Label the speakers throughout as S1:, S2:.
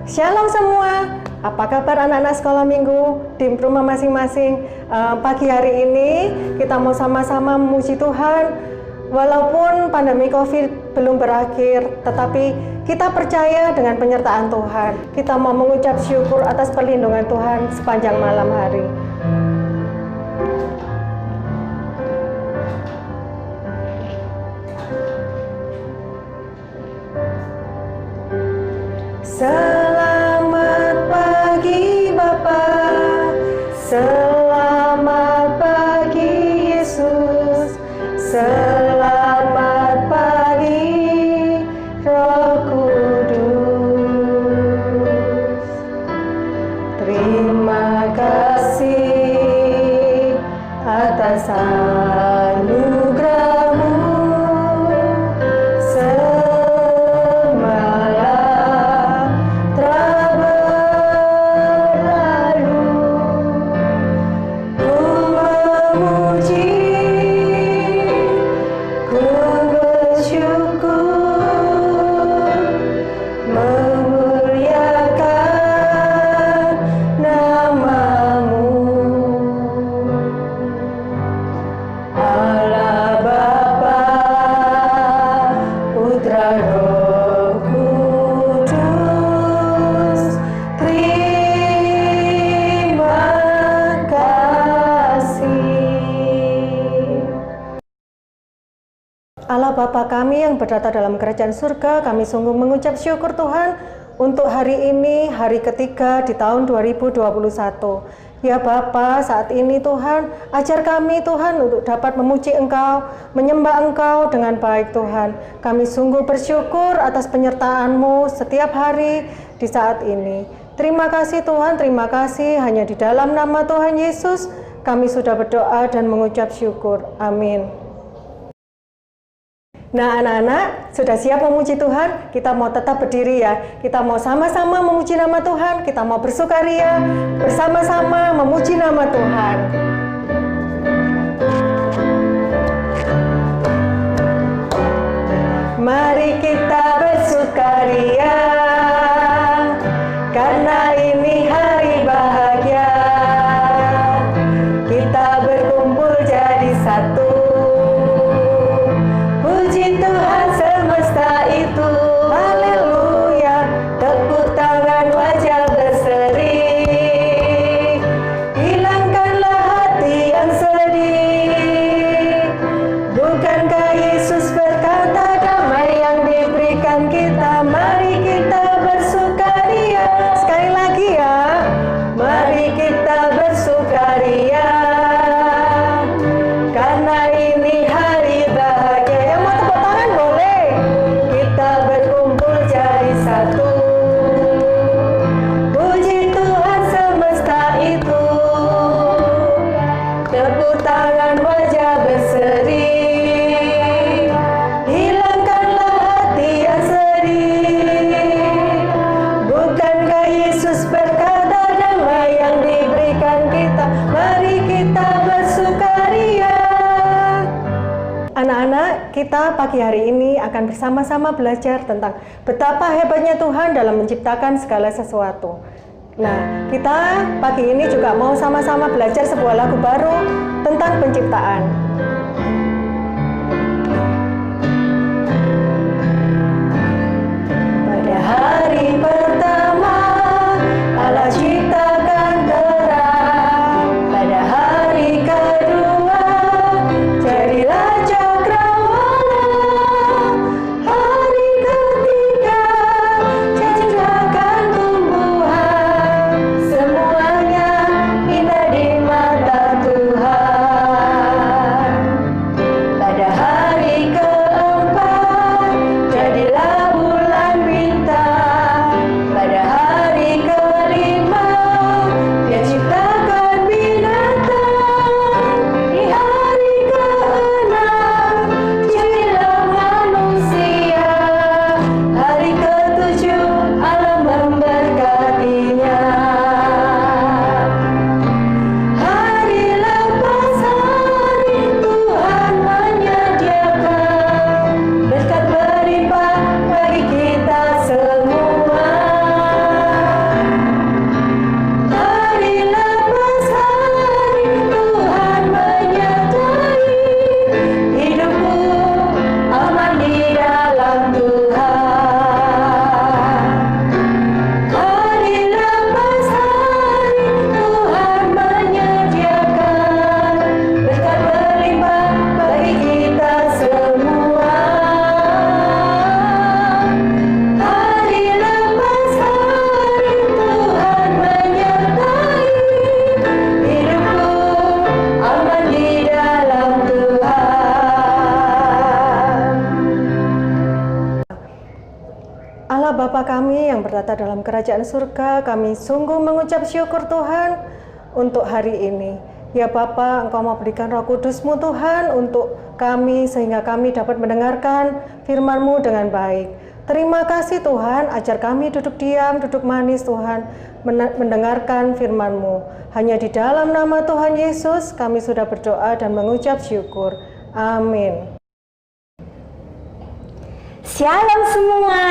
S1: Shalom semua, apa kabar anak-anak sekolah minggu di rumah masing-masing? Pagi hari ini kita mau sama-sama memuji Tuhan. Walaupun pandemi COVID belum berakhir, tetapi kita percaya dengan penyertaan Tuhan. Kita mau mengucap syukur atas perlindungan Tuhan sepanjang malam hari. Selamat pagi Bapa, selamat pagi Yesus, selamat pagi Roh Kudus. Terima kasih atas anugerah-Mu. Allah Bapa kami yang bertata dalam kerajaan surga, kami sungguh mengucap syukur Tuhan untuk hari ini, hari ketiga di tahun 2021. Ya Bapa, saat ini Tuhan, ajar kami Tuhan untuk dapat memuji Engkau, menyembah Engkau dengan baik Tuhan. Kami sungguh bersyukur atas penyertaan-Mu setiap hari di saat ini. Terima kasih Tuhan, terima kasih. Hanya di dalam nama Tuhan Yesus, kami sudah berdoa dan mengucap syukur. Amin. Nah anak-anak, sudah siap memuji Tuhan? Kita mau tetap berdiri ya. Kita mau sama-sama memuji nama Tuhan. Kita mau bersukaria bersama-sama memuji nama Tuhan. Mari kita bersukaria, karena ini hari bahagia. Kita berkumpul jadi satu. Puji Tuhan semesta itu, haleluya. Tepuk tangan wajah berseri, hilangkanlah hati yang sedih. Bukankah Yesus berkata damai yang diberikan kita? Mari kita bersukaria. Sekali lagi ya, mari kita bersukaria, karena ini hari bahagia. Yang mau tepuk tangan boleh. Kita berkumpul jadi satu. Puji Tuhan semesta itu. Tepuk tangan wajah berseri, hilangkanlah hati yang sedih. Bukankah Yesus berkata damai yang diberikan kita? Mari kita bersukaria. Anak-anak, kita pagi hari ini akan bersama-sama belajar tentang betapa hebatnya Tuhan dalam menciptakan segala sesuatu. Nah, kita pagi ini juga mau sama-sama belajar sebuah lagu baru tentang penciptaan. Pada hari pertama, Allah ciptakan terang. Pada hari kedua, jadilah cakrawala. Hari ketiga, ciptakan tumbuhan. Semuanya indah di mata Tuhan. bertata dalam kerajaan surga, kami sungguh mengucap syukur Tuhan untuk hari ini. Ya Bapa, Engkau mau berikan Roh Kudus-Mu Tuhan untuk kami sehingga kami dapat mendengarkan firman-Mu dengan baik. Terima kasih Tuhan, ajar kami duduk diam, duduk manis Tuhan, mendengarkan firman-Mu. Hanya di dalam nama Tuhan Yesus kami sudah berdoa dan mengucap syukur. Amin.
S2: Shalom semua,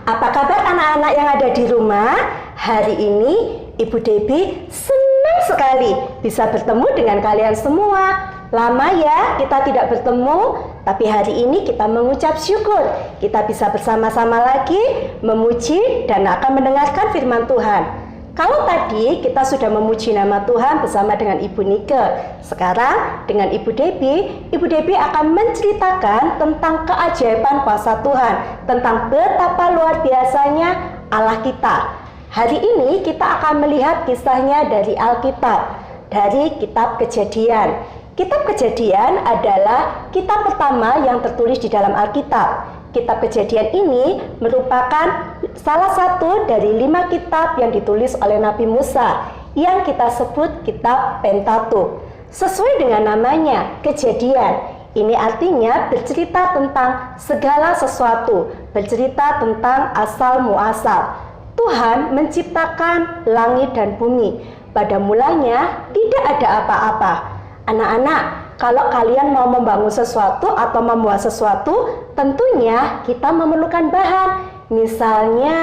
S2: apa kabar anak-anak yang ada di rumah? Hari ini Ibu Debbie senang sekali bisa bertemu dengan kalian semua. Lama ya kita tidak bertemu, tapi hari ini kita mengucap syukur. Kita bisa bersama-sama lagi memuji dan akan mendengarkan firman Tuhan. Kalau tadi kita sudah memuji nama Tuhan bersama dengan Ibu Nike, sekarang dengan Ibu Debbie akan menceritakan tentang keajaiban kuasa Tuhan, tentang betapa luar biasanya Allah kita. Hari ini kita akan melihat kisahnya dari Alkitab, dari Kitab Kejadian. Kitab Kejadian adalah kitab pertama yang tertulis di dalam Alkitab. Kitab Kejadian ini merupakan salah satu dari 5 kitab yang ditulis oleh Nabi Musa yang kita sebut kitab Pentateuch. Sesuai dengan namanya, Kejadian. Ini artinya bercerita tentang segala sesuatu, bercerita tentang asal muasal. Tuhan menciptakan langit dan bumi. Pada mulanya tidak ada apa-apa. Anak-anak, kalau kalian mau membangun sesuatu atau membuat sesuatu, tentunya kita memerlukan bahan. Misalnya,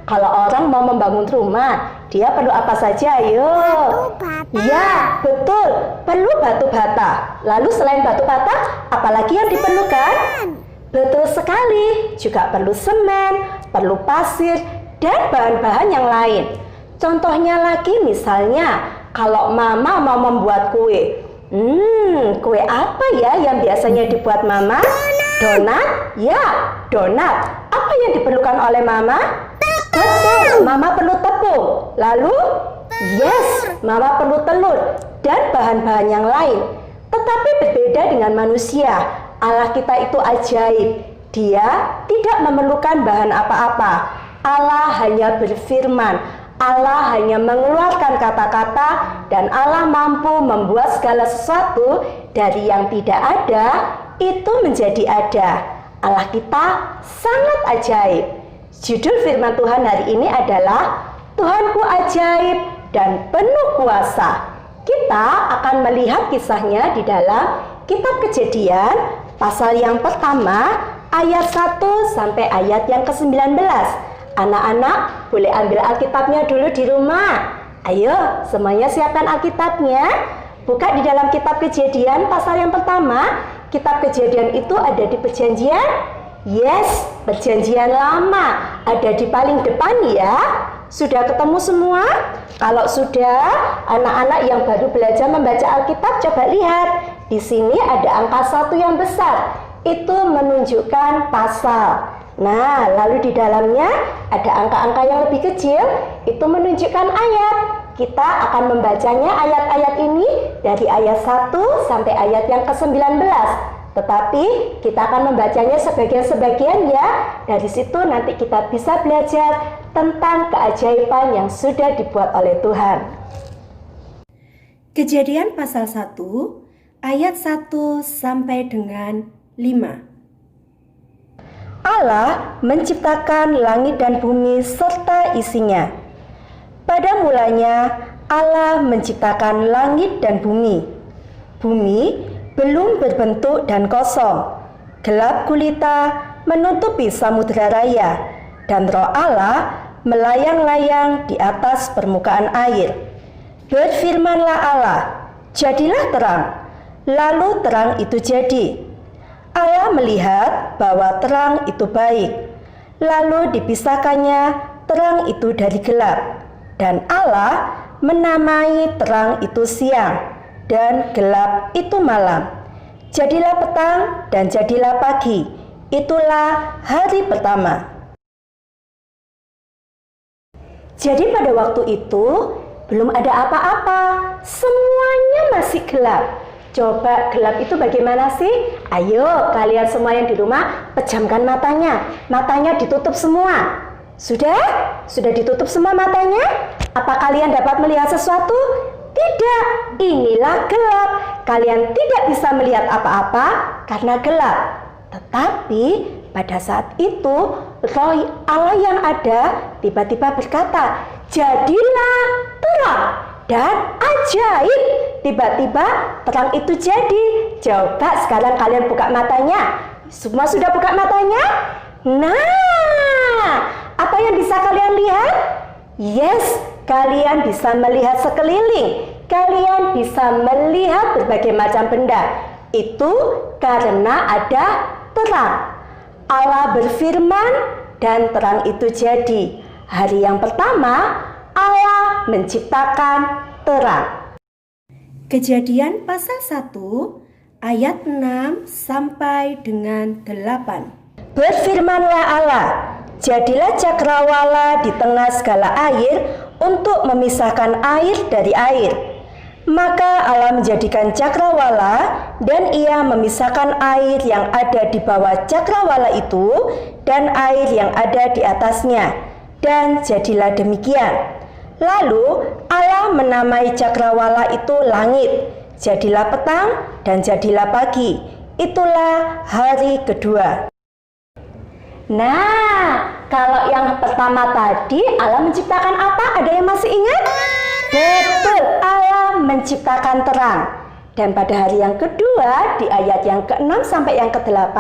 S2: kalau orang mau membangun rumah, dia perlu apa saja? Ayo.
S3: Batu bata.
S2: Ya, betul. Perlu batu bata. Lalu selain batu bata, apalagi yang diperlukan? Betul sekali. Juga perlu semen, perlu pasir, dan bahan-bahan yang lain. Contohnya lagi misalnya, kalau mama mau membuat kue. Kue apa ya yang biasanya dibuat mama? Donat? Ya, donat. Apa yang diperlukan oleh mama? Betul, mama perlu tepung. Lalu? Yes, mama perlu telur dan bahan-bahan yang lain. Tetapi berbeda dengan manusia. Allah kita itu ajaib. Dia tidak memerlukan bahan apa-apa. Allah hanya berfirman. Allah hanya mengeluarkan kata-kata dan Allah mampu membuat segala sesuatu dari yang tidak ada itu menjadi ada. Allah kita sangat ajaib. Judul firman Tuhan hari ini adalah Tuhanku ajaib dan penuh kuasa. Kita akan melihat kisahnya di dalam Kitab Kejadian pasal yang pertama ayat 1 sampai ayat yang ke-19. Anak-anak boleh ambil Alkitabnya dulu di rumah. Ayo, semuanya siapkan Alkitabnya. Buka di dalam Kitab Kejadian pasal yang pertama. Kitab Kejadian itu ada di Perjanjian? Yes, Perjanjian Lama. Ada di paling depan ya. Sudah ketemu semua? Kalau sudah, anak-anak yang baru belajar membaca Alkitab, coba lihat. Di sini ada angka 1 yang besar. Itu menunjukkan pasal. Nah, lalu di dalamnya ada angka-angka yang lebih kecil, itu menunjukkan ayat. Kita akan membacanya ayat-ayat ini dari ayat 1 sampai ayat yang ke-19. Tetapi kita akan membacanya sebagian-sebagian ya. Dari situ nanti kita bisa belajar tentang keajaiban yang sudah dibuat oleh Tuhan.
S4: Kejadian pasal 1 ayat 1 sampai dengan 5.
S2: Allah menciptakan langit dan bumi serta isinya. Pada mulanya Allah menciptakan langit dan bumi. Bumi belum berbentuk dan kosong. Gelap gulita menutupi samudera raya, dan Roh Allah melayang-layang di atas permukaan air. Berfirmanlah Allah, jadilah terang. Lalu terang itu jadi. Allah melihat bahwa terang itu baik. Lalu dipisahkannya terang itu dari gelap. Dan Allah menamai terang itu siang, dan gelap itu malam. Jadilah petang dan jadilah pagi. Itulah hari pertama. Jadi pada waktu itu belum ada apa-apa. Semuanya masih gelap. Coba gelap itu bagaimana sih? Ayo kalian semua yang di rumah pejamkan matanya. Matanya ditutup semua. Sudah? Sudah ditutup semua matanya? Apa kalian dapat melihat sesuatu? Tidak, inilah gelap. Kalian tidak bisa melihat apa-apa karena gelap. Tetapi pada saat itu Roh Allah yang ada tiba-tiba berkata, jadilah terang. Dan ajaib, tiba-tiba terang itu jadi. Coba sekarang kalian buka matanya. Semua sudah buka matanya? Nah, apa yang bisa kalian lihat? Yes, kalian bisa melihat sekeliling. Kalian bisa melihat berbagai macam benda. Itu karena ada terang. Allah berfirman dan terang itu jadi. Hari yang pertama, Allah menciptakan terang.
S4: Kejadian pasal 1 ayat 6 sampai dengan 8.
S2: Berfirmanlah Allah, jadilah cakrawala di tengah segala air untuk memisahkan air dari air. Maka Allah menjadikan cakrawala dan ia memisahkan air yang ada di bawah cakrawala itu dan air yang ada di atasnya. Dan jadilah demikian. Lalu Allah menamai cakrawala itu langit. Jadilah petang dan jadilah pagi. Itulah hari kedua. Nah, kalau yang pertama tadi Allah menciptakan apa? Ada yang masih ingat? Betul, Allah menciptakan terang. Dan pada hari yang kedua, di ayat yang ke-6 sampai yang ke-8,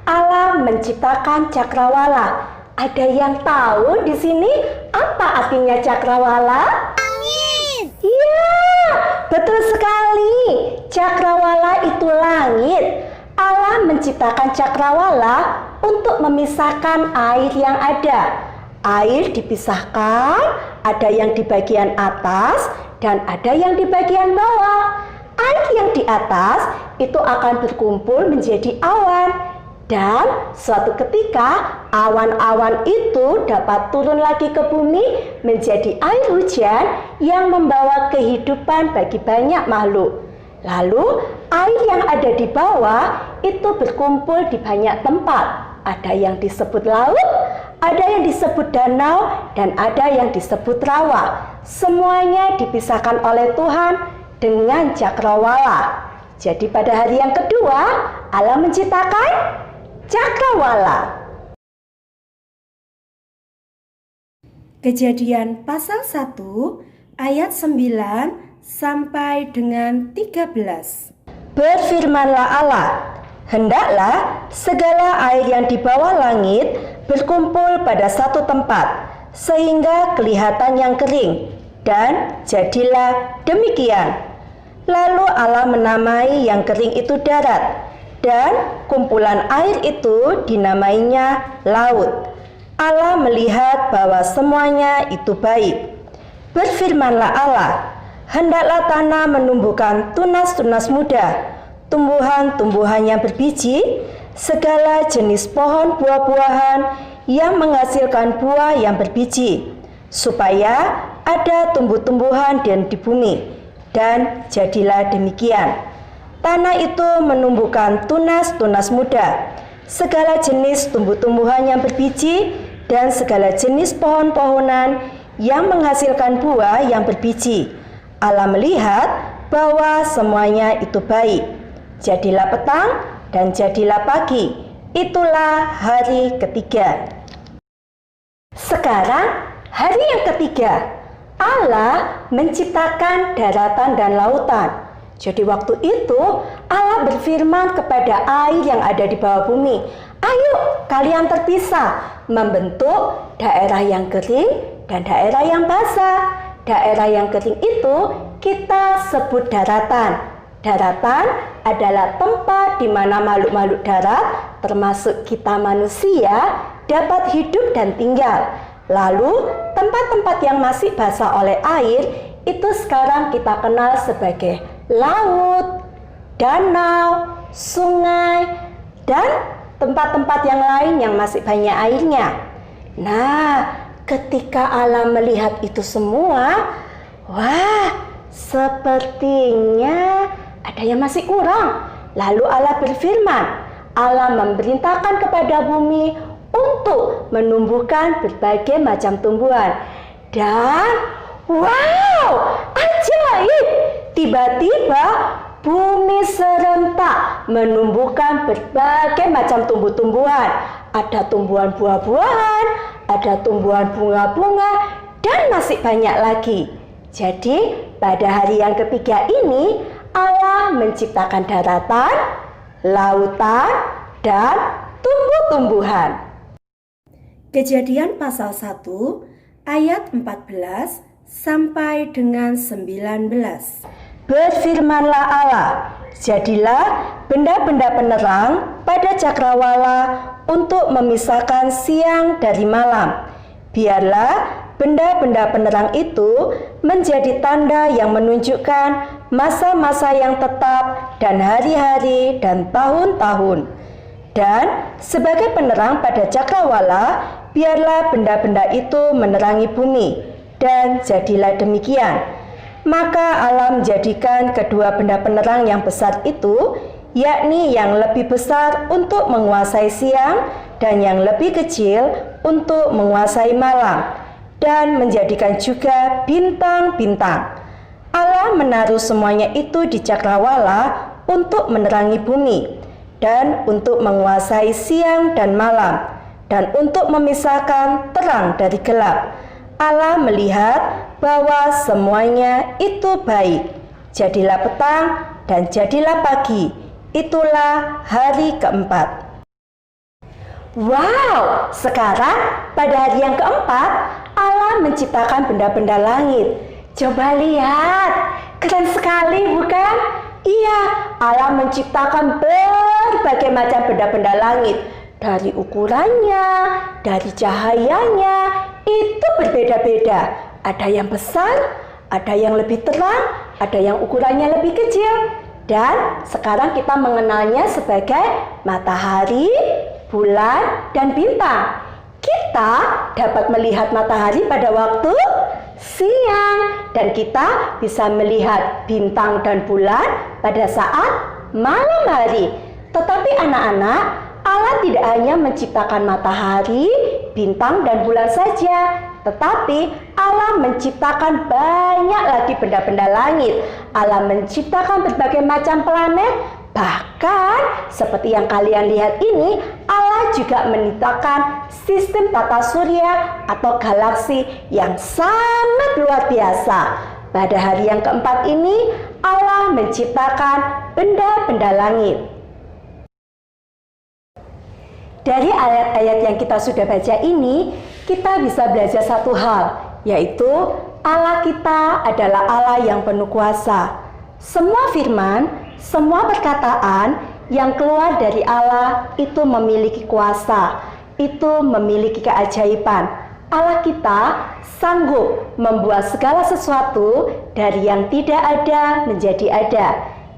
S2: Allah menciptakan cakrawala. Ada yang tahu di sini apa artinya cakrawala? Langit. Iya, betul sekali. Cakrawala itu langit. Allah menciptakan cakrawala untuk memisahkan air yang ada. Air dipisahkan, ada yang di bagian atas dan ada yang di bagian bawah. Air yang di atas itu akan berkumpul menjadi awan. Dan suatu ketika awan-awan itu dapat turun lagi ke bumi menjadi air hujan yang membawa kehidupan bagi banyak makhluk. Lalu air yang ada di bawah itu berkumpul di banyak tempat. Ada yang disebut laut, ada yang disebut danau, dan ada yang disebut rawa. Semuanya dipisahkan oleh Tuhan dengan cakrawala. Jadi pada hari yang kedua Allah menciptakan cakrawala.
S4: Kejadian pasal 1 ayat 9 sampai dengan 13.
S2: Berfirmanlah Allah, hendaklah segala air yang di bawah langit berkumpul pada satu tempat, sehingga kelihatan yang kering, dan jadilah demikian. Lalu Allah menamai yang kering itu darat, dan kumpulan air itu dinamainya laut. Allah melihat bahwa semuanya itu baik. Berfirmanlah Allah, hendaklah tanah menumbuhkan tunas-tunas muda, tumbuhan-tumbuhan yang berbiji, segala jenis pohon buah-buahan yang menghasilkan buah yang berbiji, supaya ada tumbuh-tumbuhan di bumi. Dan jadilah demikian. Tanah itu menumbuhkan tunas-tunas muda, segala jenis tumbuh-tumbuhan yang berbiji, dan segala jenis pohon-pohonan yang menghasilkan buah yang berbiji. Allah melihat bahwa semuanya itu baik. Jadilah petang dan jadilah pagi. Itulah hari ketiga. Sekarang hari yang ketiga. Allah menciptakan daratan dan lautan. Jadi waktu itu Allah berfirman kepada air yang ada di bawah bumi, ayo kalian terpisah, membentuk daerah yang kering dan daerah yang basah. Daerah yang kering itu kita sebut daratan. Daratan adalah tempat di mana makhluk-makhluk darat, termasuk kita manusia, dapat hidup dan tinggal. Lalu tempat-tempat yang masih basah oleh air itu sekarang kita kenal sebagai laut, danau, sungai, dan tempat-tempat yang lain yang masih banyak airnya. Nah, ketika Allah melihat itu semua, wah, sepertinya ada yang masih kurang. Lalu Allah berfirman, Allah memerintahkan kepada bumi untuk menumbuhkan berbagai macam tumbuhan. Dan wow, ajaib! Tiba-tiba bumi serentak menumbuhkan berbagai macam tumbuh-tumbuhan. Ada tumbuhan buah-buahan, ada tumbuhan bunga-bunga, dan masih banyak lagi. Jadi pada hari yang ketiga ini Allah menciptakan daratan, lautan, dan tumbuh-tumbuhan.
S4: Kejadian pasal 1 ayat 14 sampai dengan 19.
S2: Berfirmanlah Allah, jadilah benda-benda penerang pada cakrawala untuk memisahkan siang dari malam. Biarlah benda-benda penerang itu menjadi tanda yang menunjukkan masa-masa yang tetap dan hari-hari dan tahun-tahun. Dan sebagai penerang pada cakrawala, biarlah benda-benda itu menerangi bumi. Dan jadilah demikian. Maka Allah menjadikan kedua benda penerang yang besar itu, yakni yang lebih besar untuk menguasai siang dan yang lebih kecil untuk menguasai malam, dan menjadikan juga bintang-bintang. Allah menaruh semuanya itu di cakrawala untuk menerangi bumi, dan untuk menguasai siang dan malam, dan untuk memisahkan terang dari gelap. Allah melihat bahwa semuanya itu baik. Jadilah petang dan jadilah pagi. Itulah hari keempat. Wow, sekarang pada hari yang keempat Allah menciptakan benda-benda langit. Coba lihat, keren sekali bukan? Iya, Allah menciptakan berbagai macam benda-benda langit. Dari ukurannya, dari cahayanya, itu berbeda-beda. Ada yang besar, ada yang lebih terang, ada yang ukurannya lebih kecil. Dan sekarang kita mengenalnya sebagai matahari, bulan, dan bintang. Kita dapat melihat matahari pada waktu siang, dan kita bisa melihat bintang dan bulan pada saat malam hari. Tetapi anak-anak, Allah tidak hanya menciptakan matahari, bintang, dan bulan saja, tetapi Allah menciptakan banyak lagi benda-benda langit. Allah menciptakan berbagai macam planet, bahkan seperti yang kalian lihat ini, Allah juga menciptakan sistem tata surya atau galaksi yang sangat luar biasa. Pada hari yang keempat ini, Allah menciptakan benda-benda langit. Dari ayat-ayat yang kita sudah baca ini, kita bisa belajar satu hal, yaitu Allah kita adalah Allah yang penuh kuasa. Semua firman, semua perkataan yang keluar dari Allah itu memiliki kuasa, itu memiliki keajaiban. Allah kita sanggup membuat segala sesuatu dari yang tidak ada menjadi ada.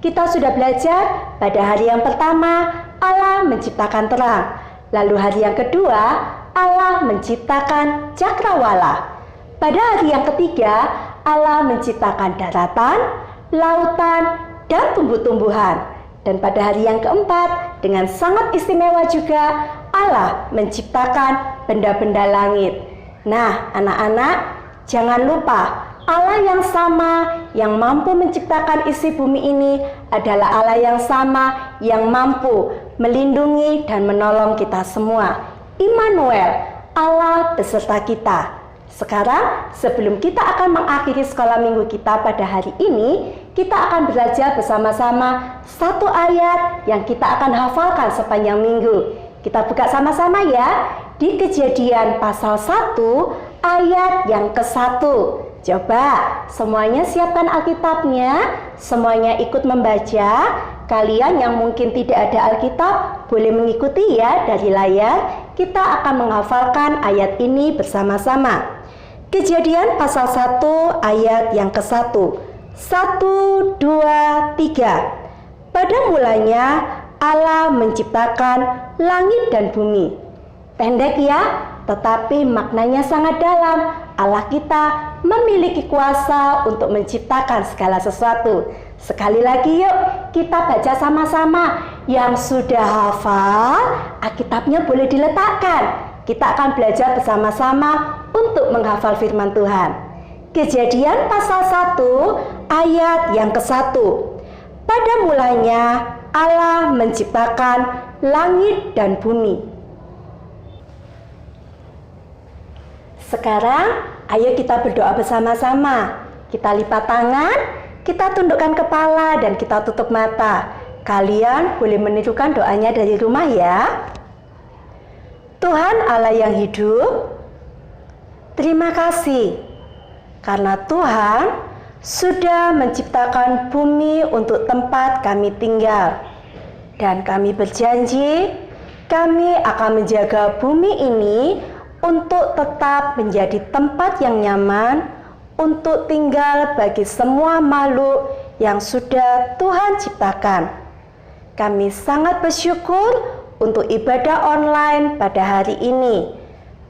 S2: Kita sudah belajar pada hari yang pertama, Allah menciptakan terang. Lalu hari yang kedua, Allah menciptakan cakrawala. Pada hari yang ketiga, Allah menciptakan daratan, lautan, dan tumbuh-tumbuhan. Dan pada hari yang keempat, dengan sangat istimewa juga, Allah menciptakan benda-benda langit. Nah, anak-anak, jangan lupa, Allah yang sama, yang mampu menciptakan isi bumi ini adalah Allah yang sama, yang mampu melindungi dan menolong kita semua. Immanuel, Allah beserta kita. Sekarang, sebelum kita akan mengakhiri sekolah minggu kita pada hari ini, kita akan belajar bersama-sama satu ayat yang kita akan hafalkan sepanjang minggu. Kita buka sama-sama ya, di Kejadian pasal 1 ayat yang ke-1. Coba semuanya siapkan Alkitabnya, semuanya ikut membaca. Kalian yang mungkin tidak ada Alkitab boleh mengikuti ya dari layar. Kita akan menghafalkan ayat ini bersama-sama. Kejadian pasal 1 ayat yang ke-1. 1, 2, 3. Pada mulanya Allah menciptakan langit dan bumi. Pendek ya, tetapi maknanya sangat dalam. Allah kita memiliki kuasa untuk menciptakan segala sesuatu. Sekali lagi yuk, kita baca sama-sama. Yang sudah hafal, Alkitabnya boleh diletakkan. Kita akan belajar bersama-sama untuk menghafal firman Tuhan. Kejadian pasal 1 ayat yang ke-1. Pada mulanya Allah menciptakan langit dan bumi. Sekarang ayo kita berdoa bersama-sama. Kita lipat tangan, kita tundukkan kepala dan kita tutup mata. Kalian boleh menirukan doanya dari rumah ya. Tuhan Allah yang hidup, terima kasih karena Tuhan sudah menciptakan bumi untuk tempat kami tinggal. Dan kami berjanji, kami akan menjaga bumi ini untuk tetap menjadi tempat yang nyaman untuk tinggal bagi semua makhluk yang sudah Tuhan ciptakan. Kami sangat bersyukur untuk ibadah online pada hari ini.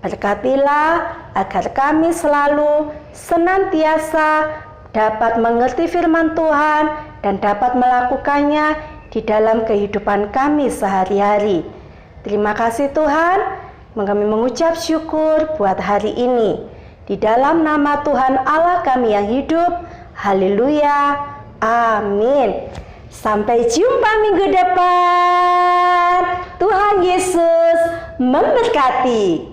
S2: Berkatilah agar kami selalu senantiasa dapat mengerti firman Tuhan dan dapat melakukannya di dalam kehidupan kami sehari-hari. Terima kasih Tuhan, kami mengucap syukur buat hari ini. Di dalam nama Tuhan Allah kami yang hidup, haleluya, amin. Sampai jumpa minggu depan. Tuhan Yesus memberkati.